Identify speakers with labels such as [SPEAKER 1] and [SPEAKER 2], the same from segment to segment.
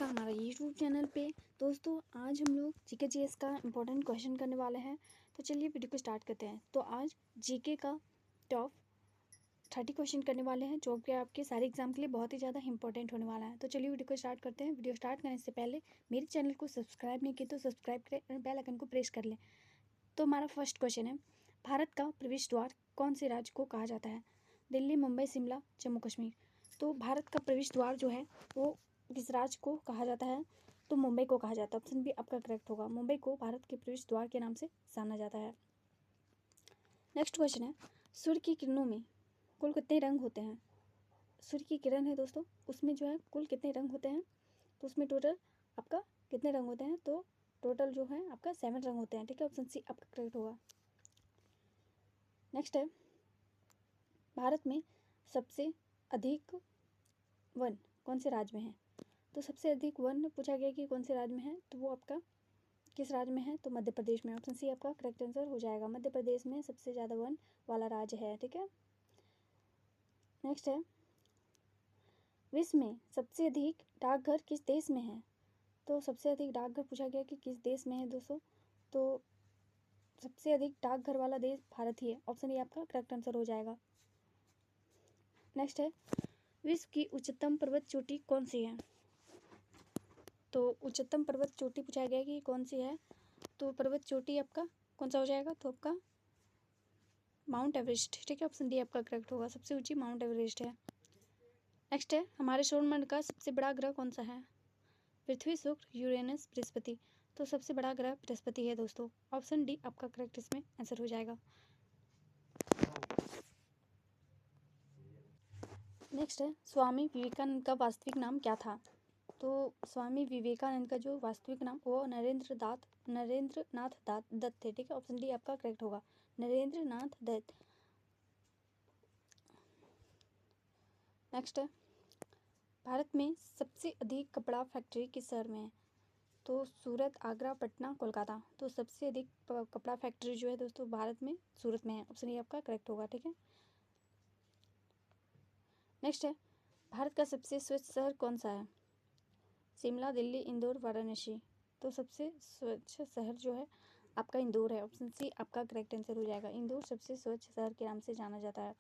[SPEAKER 1] नमस्कार हमारा YouTube channel पे। दोस्तों आज हम लोग जीके जीएस का इम्पोर्टेंट क्वेश्चन करने वाले हैं। तो चलिए वीडियो को स्टार्ट करते हैं। तो आज जीके का टॉप 30 क्वेश्चन करने वाले हैं जो कि आपके सारे एग्जाम के लिए बहुत ही ज़्यादा इंपॉर्टेंट होने वाला है। तो चलिए वीडियो को स्टार्ट करते हैं। वीडियो स्टार्ट करने से पहले मेरे चैनल को सब्सक्राइब नहीं किया तो सब्सक्राइब करें और बेल आइकन को प्रेस कर लें। तो हमारा फर्स्ट क्वेश्चन है, भारत का प्रवेश द्वार कौन से राज्य को कहा जाता है? दिल्ली, मुंबई, शिमला, जम्मू कश्मीर। तो भारत का प्रवेश द्वार जो है वो किस राज्य को कहा जाता है? तो मुंबई को कहा जाता है। ऑप्शन बी आपका करेक्ट होगा। मुंबई को भारत के प्रवेश द्वार के नाम से जाना जाता है। नेक्स्ट क्वेश्चन है, सूर्य की किरणों में कुल कितने रंग होते हैं? सूर्य की किरण है दोस्तों, उसमें जो है कुल कितने रंग होते हैं? तो उसमें टोटल आपका कितने रंग होते हैं? तो टोटल जो है आपका 7 रंग होते हैं। ठीक है, ऑप्शन सी आपका करेक्ट होगा। नेक्स्ट है, भारत में सबसे अधिक वन कौन से राज्य में है? तो सबसे अधिक वन पूछा गया कि कौन से राज्य में है, तो वो आपका किस राज्य में है? तो मध्य प्रदेश में। ऑप्शन सी आपका करेक्ट आंसर हो जाएगा। मध्य प्रदेश में सबसे ज़्यादा वन वाला राज्य है। ठीक है, नेक्स्ट है, विश्व में सबसे अधिक डाकघर किस देश में है? तो सबसे अधिक डाकघर पूछा गया कि किस देश में है दोस्तों, तो सबसे अधिक डाकघर वाला देश भारत ही है। ऑप्शन ए आपका करेक्ट आंसर हो जाएगा। नेक्स्ट है, विश्व की उच्चतम पर्वत चोटी कौन सी है? तो उच्चतम पर्वत चोटी पूछा गया कि कौन सी है, तो पर्वत चोटी आपका कौन सा हो जाएगा? तो आपका माउंट एवरेस्ट। ठीक है, ऑप्शन डी आपका करेक्ट होगा। सबसे ऊंची माउंट एवरेस्ट है। नेक्स्ट है, हमारे सौरमंडल का सबसे बड़ा ग्रह कौन सा है? पृथ्वी, शुक्र, यूरेनस, बृहस्पति। तो सबसे बड़ा ग्रह बृहस्पति है दोस्तों। ऑप्शन डी आपका करेक्ट इसमें आंसर हो जाएगा। नेक्स्ट है, स्वामी विवेकानंद का वास्तविक नाम क्या था? तो स्वामी विवेकानंद का जो वास्तविक नाम वो नरेंद्रनाथ दत्त थे। ठीक है, ऑप्शन डी आपका करेक्ट होगा, नरेंद्रनाथ दत्त। नेक्स्ट है, भारत में सबसे अधिक कपड़ा फैक्ट्री किस शहर में है? तो सूरत, आगरा, पटना, कोलकाता। तो सबसे अधिक कपड़ा फैक्ट्री जो है दोस्तों भारत में सूरत में है। ऑप्शन ए आपका करेक्ट होगा। ठीक है, नेक्स्ट है, भारत का सबसे स्वच्छ शहर कौन सा है? शिमला, दिल्ली, इंदौर, वाराणसी। तो सबसे स्वच्छ शहर जो है आपका इंदौर है। ऑप्शन सी आपका करेक्ट आंसर हो जाएगा। इंदौर सबसे स्वच्छ शहर के नाम से जाना जाता है।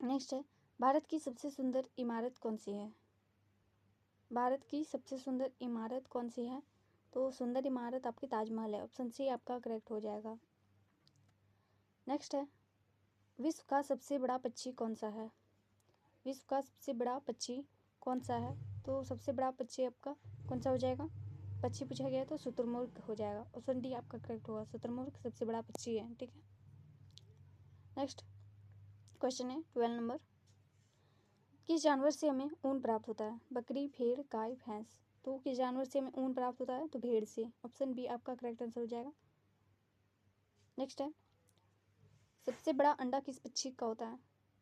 [SPEAKER 1] नेक्स्ट है, भारत की सबसे सुंदर इमारत कौन सी है? भारत की सबसे सुंदर इमारत कौन सी है? तो सुंदर इमारत आपकी ताजमहल है। ऑप्शन सी आपका करेक्ट हो जाएगा। नेक्स्ट है, विश्व का सबसे बड़ा पक्षी कौन सा है? विश्व का सबसे बड़ा पक्षी कौन सा है? तो सबसे बड़ा पक्षी आपका कौन सा हो जाएगा? पक्षी पूछा गया है तो शुतुरमुर्ग हो जाएगा। ऑप्शन डी आपका करेक्ट होगा। शुतुरमुर्ग सबसे बड़ा पक्षी है। ठीक है, नेक्स्ट क्वेश्चन है 12 नंबर, किस जानवर से हमें ऊन प्राप्त होता है? बकरी, भेड़, गाय, भैंस। तो किस जानवर से हमें ऊन प्राप्त होता है? तो भेड़ से। ऑप्शन बी आपका करेक्ट आंसर हो जाएगा। नेक्स्ट है, सबसे बड़ा अंडा किस पक्षी का होता है?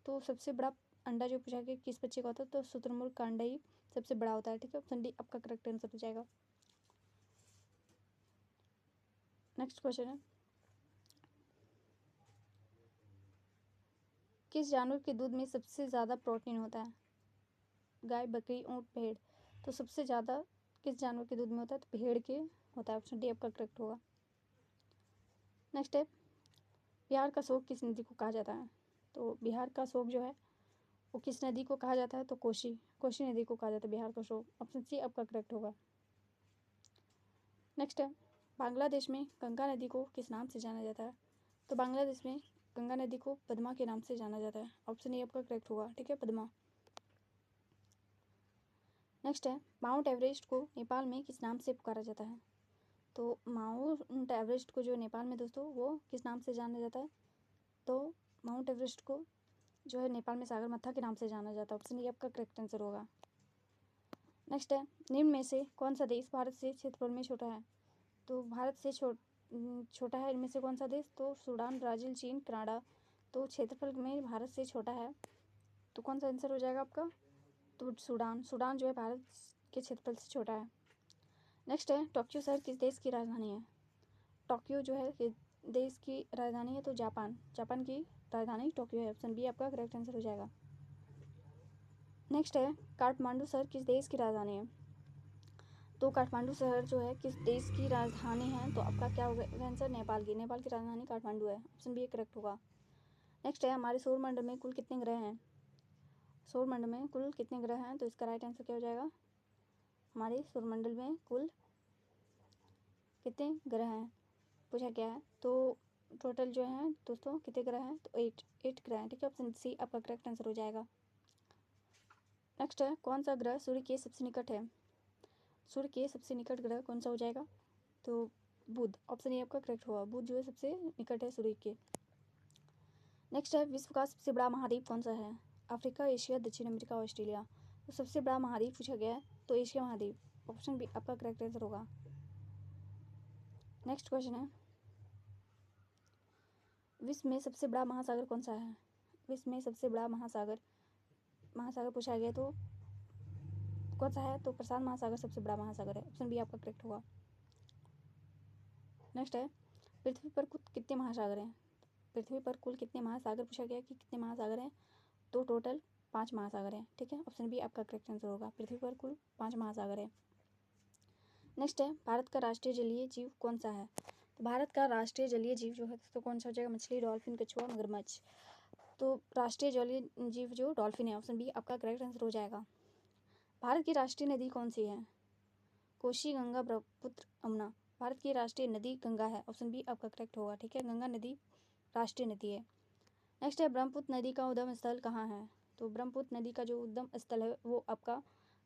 [SPEAKER 1] तो सबसे बड़ा अंडा जो पूछा गया किस पक्षी का होता है, तो शुतुरमुर्ग का अंडा ही सबसे बड़ा होता है। ठीक है, ऑप्शन डी आपका करेक्ट आंसर हो जाएगा। नेक्स्ट क्वेश्चन है, किस जानवर के दूध में सबसे ज़्यादा प्रोटीन होता है? गाय, बकरी, ऊँट, भेड़। तो सबसे ज़्यादा किस जानवर के दूध में होता है? तो भेड़ के होता है। ऑप्शन डी आपका करेक्ट होगा। नेक्स्ट है, बिहार का शोक किस नदी को कहा जाता है? तो बिहार का शोक जो है वो किस नदी को कहा जाता है? तो कोसी नदी को कहा जाता है बिहार का शोक। ऑप्शन सी आपका करेक्ट होगा। नेक्स्ट है, बांग्लादेश में गंगा नदी को किस नाम से जाना जाता है? तो बांग्लादेश में गंगा नदी को पद्मा के नाम से जाना जाता है। ऑप्शन ए आपका करेक्ट होगा। ठीक है, पद्मा। नेक्स्ट है, माउंट एवरेस्ट को नेपाल में किस नाम से पुकारा जाता है? तो माउंट एवरेस्ट को जो नेपाल में दोस्तों वो किस नाम से जाना जाता है? तो माउंट एवरेस्ट को जो है नेपाल में सागरमाथा के नाम से जाना जाता है। ऑप्शन ए आपका करेक्ट आंसर होगा। नेक्स्ट है, निम्न में से कौन सा देश भारत से क्षेत्रफल में छोटा है? तो भारत से छोटा है इनमें से कौन सा देश? तो सूडान, ब्राज़ील, चीन, कनाडा। तो क्षेत्रफल में भारत से छोटा है तो कौन सा आंसर हो जाएगा आपका? तो सूडान जो है भारत के क्षेत्रफल से छोटा है। नेक्स्ट है, टोक्यो शहर किस देश की राजधानी है? टोक्यो जो है किस देश की राजधानी है? तो जापान की राजधानी टोक्यो है। ऑप्शन बी आपका करेक्ट आंसर हो जाएगा। नेक्स्ट है, काठमांडू शहर किस देश की राजधानी है? तो काठमांडू शहर जो है किस देश की राजधानी है? तो आपका क्या होगा आंसर? नेपाल की। नेपाल की राजधानी काठमांडू है। ऑप्शन बी करेक्ट होगा। नेक्स्ट है, हमारे सौरमंडल में कुल कितने ग्रह हैं? सौरमंडल में कुल कितने ग्रह हैं? तो इसका राइट आंसर क्या हो जाएगा? हमारे सौरमंडल में कुल कितने ग्रह हैं पूछा गया है। तो टोटल जो है दोस्तों कितने ग्रह हैं? तो 8 ग्रह हैं। ठीक है, ऑप्शन सी आपका करेक्ट आंसर हो जाएगा। नेक्स्ट है, कौन सा ग्रह सूर्य के सबसे निकट है? सूर्य के सबसे निकट ग्रह कौन सा हो जाएगा? तो बुध। ऑप्शन ए आपका करेक्ट होगा। बुध जो है सबसे निकट है सूर्य के। नेक्स्ट है, विश्व का सबसे बड़ा महाद्वीप कौन सा है? अफ्रीका, एशिया, दक्षिण अमेरिका, ऑस्ट्रेलिया। तो सबसे बड़ा महाद्वीप पूछा गया है तो एशिया महाद्वीप। ऑप्शन बी आपका करेक्ट आंसर होगा। नेक्स्ट क्वेश्चन है, विश्व में सबसे बड़ा महासागर कौन सा है? विश्व में सबसे बड़ा महासागर पूछा गया तो कौन सा है? तो प्रशांत महासागर सबसे बड़ा महासागर है। ऑप्शन बी आपका करेक्ट होगा। नेक्स्ट है, पृथ्वी पर कुल कितने महासागर हैं? पृथ्वी पर कुल कितने महासागर पूछा गया कि कितने महासागर हैं? तो टोटल 5 महासागर हैं। ठीक है, ऑप्शन बी आपका करेक्ट आंसर होगा। पृथ्वी पर कुल 5 महासागर है। नेक्स्ट है, भारत का राष्ट्रीय जलीय जीव कौन सा है? तो भारत का राष्ट्रीय जलीय जीव जो है तो कौन सा हो जाएगा? मछली, डॉल्फिन, कछुआ, मगरमच्छ। तो राष्ट्रीय जलीय जीव जो डॉल्फिन है। ऑप्शन बी आपका करेक्ट आंसर हो जाएगा। भारत की राष्ट्रीय नदी कौन सी है? कोशी, गंगा, ब्रह्मपुत्र, यमुना। भारत की राष्ट्रीय नदी गंगा है। ऑप्शन बी आपका करेक्ट होगा। ठीक है, गंगा नदी राष्ट्रीय नदी है। नेक्स्ट है, ब्रह्मपुत्र नदी का उद्गम स्थल कहाँ है? तो ब्रह्मपुत्र नदी का जो उद्गम स्थल है वो आपका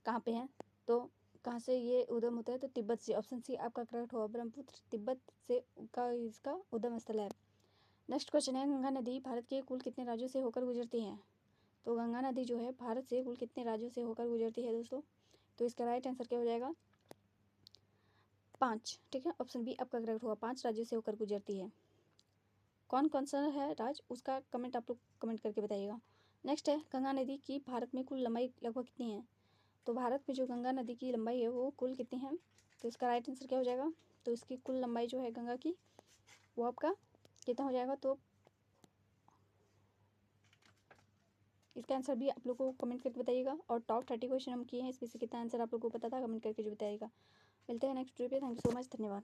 [SPEAKER 1] कहाँ पे है? तो कहाँ से ये उद्गम होता है? तो तिब्बत से। ऑप्शन सी आपका करेक्ट होगा। ब्रह्मपुत्र तिब्बत से का इसका उद्गम स्थल है। नेक्स्ट क्वेश्चन है, गंगा नदी भारत के कुल कितने राज्यों से होकर गुजरती है? तो गंगा नदी जो है भारत से कुल कितने राज्यों से होकर गुजरती है दोस्तों? तो इसका राइट आंसर क्या हो जाएगा? 5। ठीक है, ऑप्शन बी आपका करेक्ट होगा। 5 राज्यों से होकर गुजरती है। कौन कौन सा है राज्य उसका कमेंट आप लोग कमेंट करके बताइएगा। नेक्स्ट है, गंगा नदी की भारत में कुल लंबाई लगभग कितनी है? तो भारत में जो गंगा नदी की लंबाई है वो कुल कितनी है? तो इसका राइट आंसर क्या हो जाएगा? तो इसकी कुल लंबाई जो है गंगा की वो आपका कितना हो जाएगा? तो इसका आंसर भी आप लोग को कमेंट करके बताइएगा। और टॉप 30 क्वेश्चन हम किए हैं, इसमें से कितना आंसर आप लोग को पता था कमेंट करके जो बताइएगा। मिलते हैं नेक्स्ट वीडियो पे। थैंक यू सो मच, धन्यवाद।